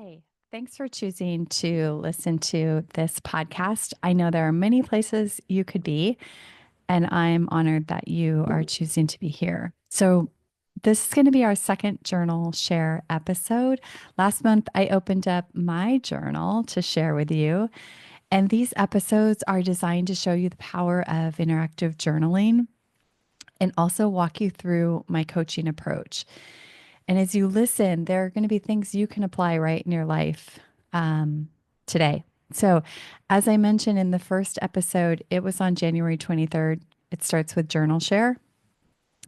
Hey, thanks for choosing to listen to this podcast. I know there are many places you could be, and I'm honored that you are choosing to be here. So, this is going to be our second journal share episode. Last month, I opened up my journal to share with you, and these episodes are designed to show you the power of interactive journaling and also walk you through my coaching approach. And as you listen, there are going to be things you can apply right in your life um, today. So, as I mentioned in the first episode, it was on January 23rd. It starts with journal share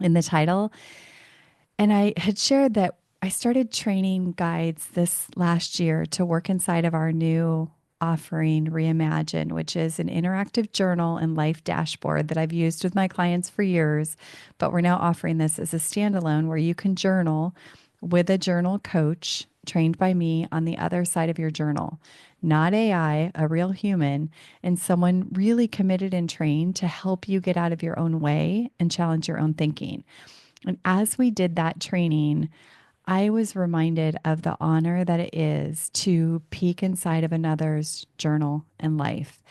in the title. And I had shared that I started training guides this last year to work inside of our new offering, Reimagine, which is an interactive journal and life dashboard that I've used with my clients for years. But we're now offering this as a standalone where you can journal with a journal coach trained by me on the other side of your journal, not AI, a real human, and someone really committed and trained to help you get out of your own way and challenge your own thinking. And as we did that training, I was reminded of the honor that it is to peek inside of another's journal and life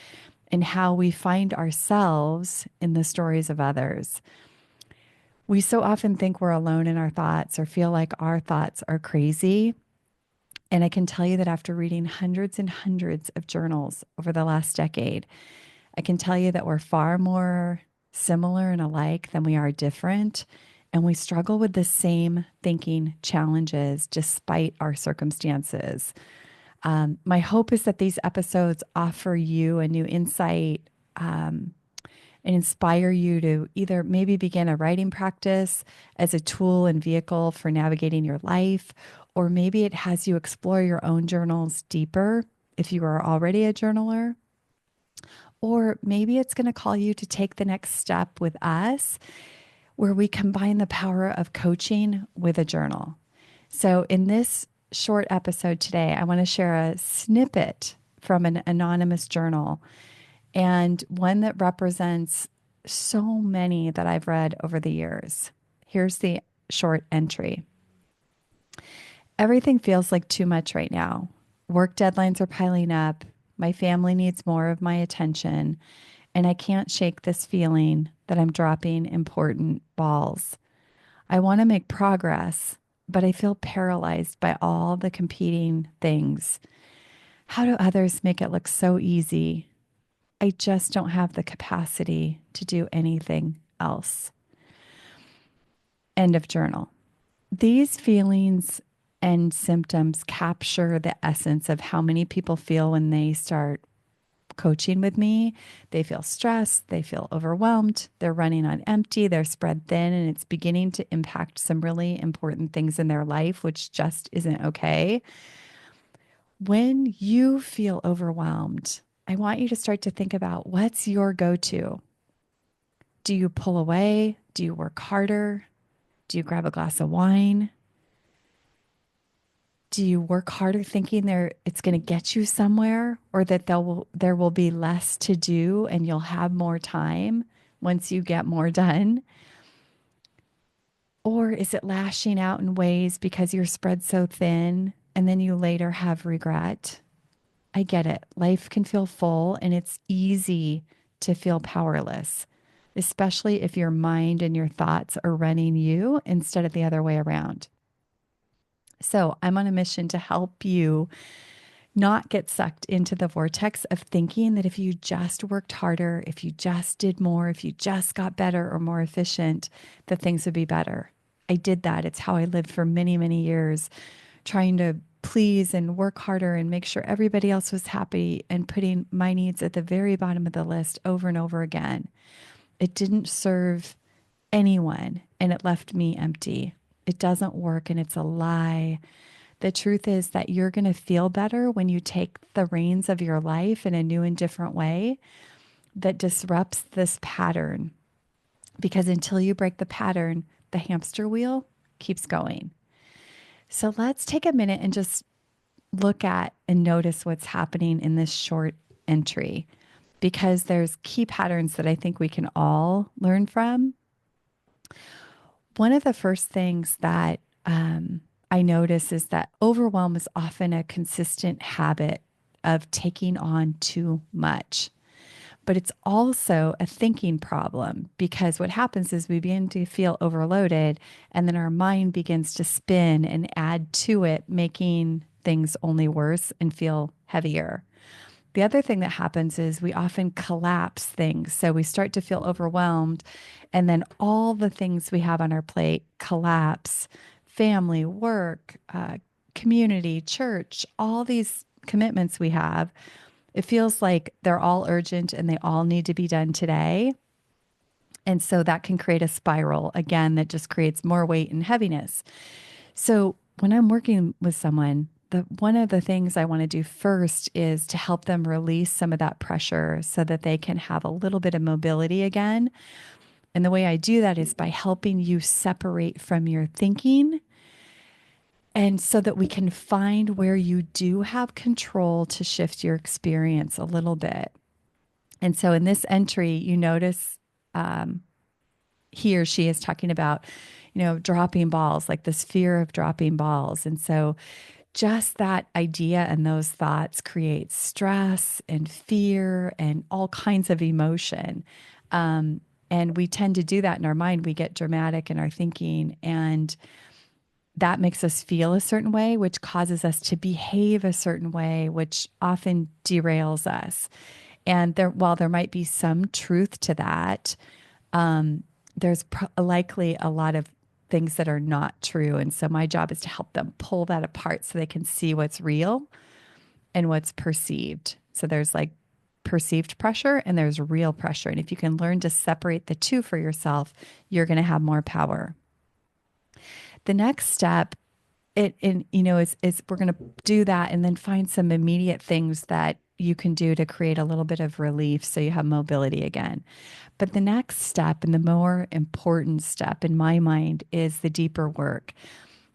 and how we find ourselves in the stories of others. We so often think we're alone in our thoughts or feel like our thoughts are crazy. And I can tell you that after reading hundreds and hundreds of journals over the last decade, I can tell you that we're far more similar and alike than we are different. And we struggle with the same thinking challenges despite our circumstances. My hope is that these episodes offer you a new insight and inspire you to either maybe begin a writing practice as a tool and vehicle for navigating your life, or maybe it has you explore your own journals deeper if you are already a journaler. Or maybe it's going to call you to take the next step with us, where we combine the power of coaching with a journal. So, in this short episode today, I want to share a snippet from an anonymous journal and one that represents so many that I've read over the years. Here's the short entry. Everything feels like too much right now. Work deadlines are piling up. My family needs more of my attention. And I can't shake this feeling that I'm dropping important balls. I want to make progress, but I feel paralyzed by all the competing things. How do others make it look so easy? I just don't have the capacity to do anything else. End of journal. These feelings and symptoms capture the essence of how many people feel when they start coaching with me. They feel stressed, they feel overwhelmed, they're running on empty, they're spread thin, and it's beginning to impact some really important things in their life, which just isn't okay. When you feel overwhelmed, I want you to start to think about what's your go to. Do you pull away? Do you work harder? Do you grab a glass of wine? Do you work harder thinking it's going to get you somewhere, or that there will be less to do and you'll have more time once you get more done? Or is it lashing out in ways because you're spread so thin and then you later have regret? I get it. Life can feel full and it's easy to feel powerless, especially if your mind and your thoughts are running you instead of the other way around. So, I'm on a mission to help you not get sucked into the vortex of thinking that if you just worked harder, if you just did more, if you just got better or more efficient, that things would be better. I did that. It's how I lived for many, many years, trying to please and work harder and make sure everybody else was happy and putting my needs at the very bottom of the list over and over again. It didn't serve anyone and it left me empty. It doesn't work and it's a lie. The truth is that you're going to feel better when you take the reins of your life in a new and different way that disrupts this pattern. Because until you break the pattern, the hamster wheel keeps going. So let's take a minute and just look at and notice what's happening in this short entry, because there's key patterns that I think we can all learn from. One of the first things that I notice is that overwhelm is often a consistent habit of taking on too much. But it's also a thinking problem because what happens is we begin to feel overloaded and then our mind begins to spin and add to it, making things only worse and feel heavier. The other thing that happens is we often collapse things. So we start to feel overwhelmed, and then all the things we have on our plate collapse: family, work, community, church, all these commitments we have. It feels like they're all urgent and they all need to be done today. And so that can create a spiral again that just creates more weight and heaviness. So when I'm working with someone, the one of the things I want to do first is to help them release some of that pressure so that they can have a little bit of mobility again. And the way I do that is by helping you separate from your thinking, and so that we can find where you do have control to shift your experience a little bit. And so in this entry, you notice um, he or she is talking about, dropping balls, like this fear of dropping balls. And so just that idea and those thoughts create stress and fear and all kinds of emotion. And we tend to do that in our mind. We get dramatic in our thinking, and that makes us feel a certain way, which causes us to behave a certain way, which often derails us. And while there might be some truth to that, there's likely a lot of things that are not true. And so my job is to help them pull that apart so they can see what's real and what's perceived. So there's like perceived pressure and there's real pressure. And if you can learn to separate the two for yourself, you're going to have more power. The next step, is we're going to do that and then find some immediate things that you can do to create a little bit of relief so you have mobility again. But the next step, and the more important step in my mind, is the deeper work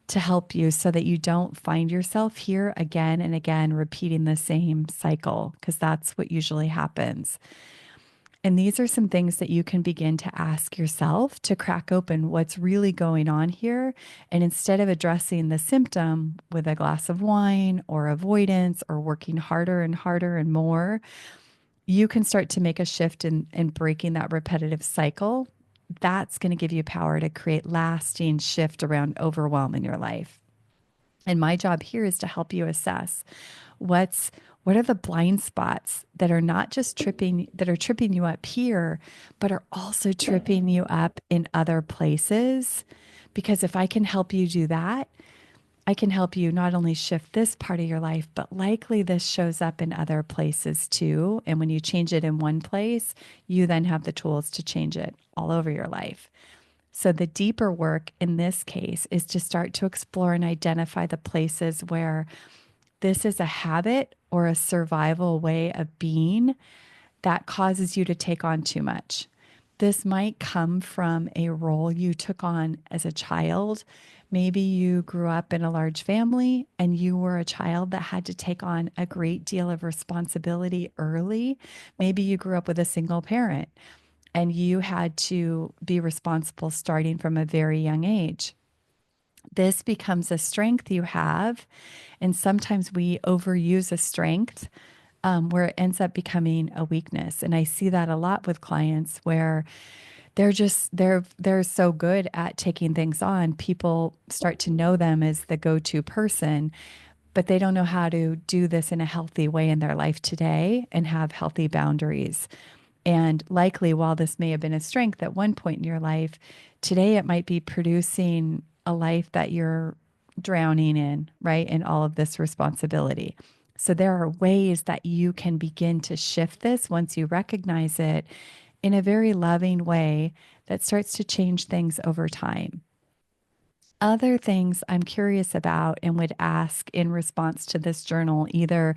to help you so that you don't find yourself here again and again repeating the same cycle, because that's what usually happens. And these are some things that you can begin to ask yourself to crack open what's really going on here. And instead of addressing the symptom with a glass of wine or avoidance or working harder and harder and more, you can start to make a shift in breaking that repetitive cycle. That's going to give you power to create lasting shift around overwhelm in your life. And my job here is to help you assess what's what are the blind spots that are not just tripping you up here, but are also tripping you up in other places. Because if I can help you do that, I can help you not only shift this part of your life, but likely this shows up in other places too. And when you change it in one place, you then have the tools to change it all over your life. So the deeper work in this case is to start to explore and identify the places where this is a habit or a survival way of being that causes you to take on too much. This might come from a role you took on as a child. Maybe you grew up in a large family and you were a child that had to take on a great deal of responsibility early. Maybe you grew up with a single parent and you had to be responsible starting from a very young age. This becomes a strength you have. And sometimes we overuse a strength where it ends up becoming a weakness. And I see that a lot with clients where they're so good at taking things on. People start to know them as the go-to person, but they don't know how to do this in a healthy way in their life today and have healthy boundaries. And likely, while this may have been a strength at one point in your life, today it might be producing a life that you're drowning in, right? In all of this responsibility. So there are ways that you can begin to shift this once you recognize it in a very loving way that starts to change things over time. Other things I'm curious about and would ask in response to this journal, either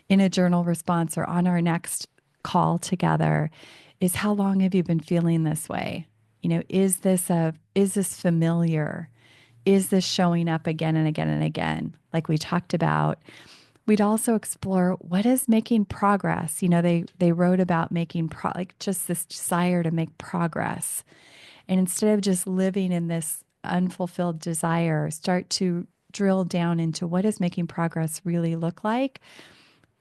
in a journal response or on our next call together, is how long have you been feeling this way? Is this familiar? Is this showing up again and again and again? Like we talked about, we'd also explore what is making progress. They wrote about like just this desire to make progress. And instead of just living in this unfulfilled desire, start to drill down into what does making progress really look like?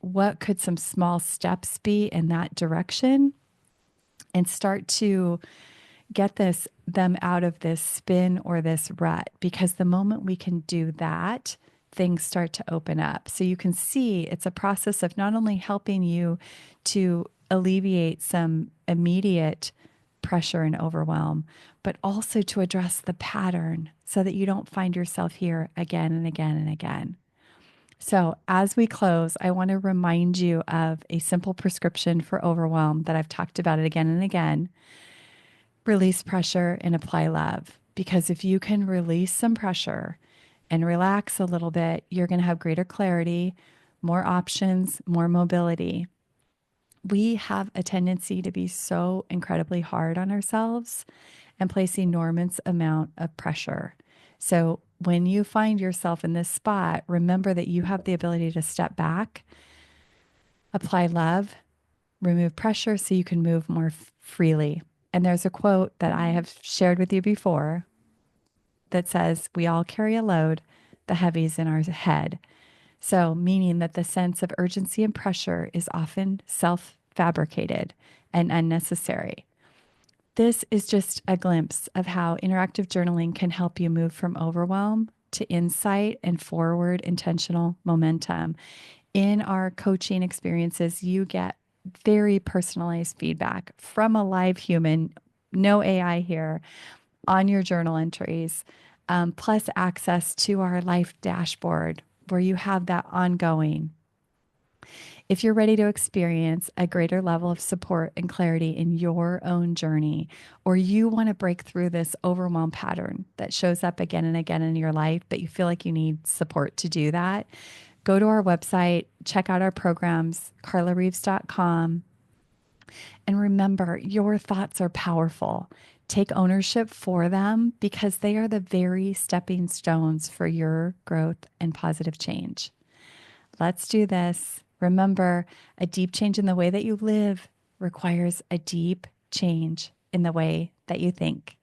What could some small steps be in that direction? And start to get them out of this spin or this rut, because the moment we can do that, things start to open up. So you can see it's a process of not only helping you to alleviate some immediate pressure and overwhelm, but also to address the pattern so that you don't find yourself here again and again and again. So, as we close, I want to remind you of a simple prescription for overwhelm that I've talked about it again and again. Release pressure and apply love. Because if you can release some pressure and relax a little bit, you're going to have greater clarity, more options, more mobility. We have a tendency to be so incredibly hard on ourselves and place enormous amount of pressure. So when you find yourself in this spot, remember that you have the ability to step back, apply love, remove pressure so you can move more freely. And there's a quote that I have shared with you before that says, "We all carry a load, the heavy's in our head." So, meaning that the sense of urgency and pressure is often self fabricated and unnecessary. This is just a glimpse of how interactive journaling can help you move from overwhelm to insight and forward intentional momentum. In our coaching experiences, you get very personalized feedback from a live human, no AI here, on your journal entries, plus access to our life dashboard where you have that ongoing. If you're ready to experience a greater level of support and clarity in your own journey, or you want to break through this overwhelm pattern that shows up again and again in your life, but you feel like you need support to do that, go to our website, check out our programs, carlareeves.com. And remember, your thoughts are powerful. Take ownership for them because they are the very stepping stones for your growth and positive change. Let's do this. Remember, a deep change in the way that you live requires a deep change in the way that you think.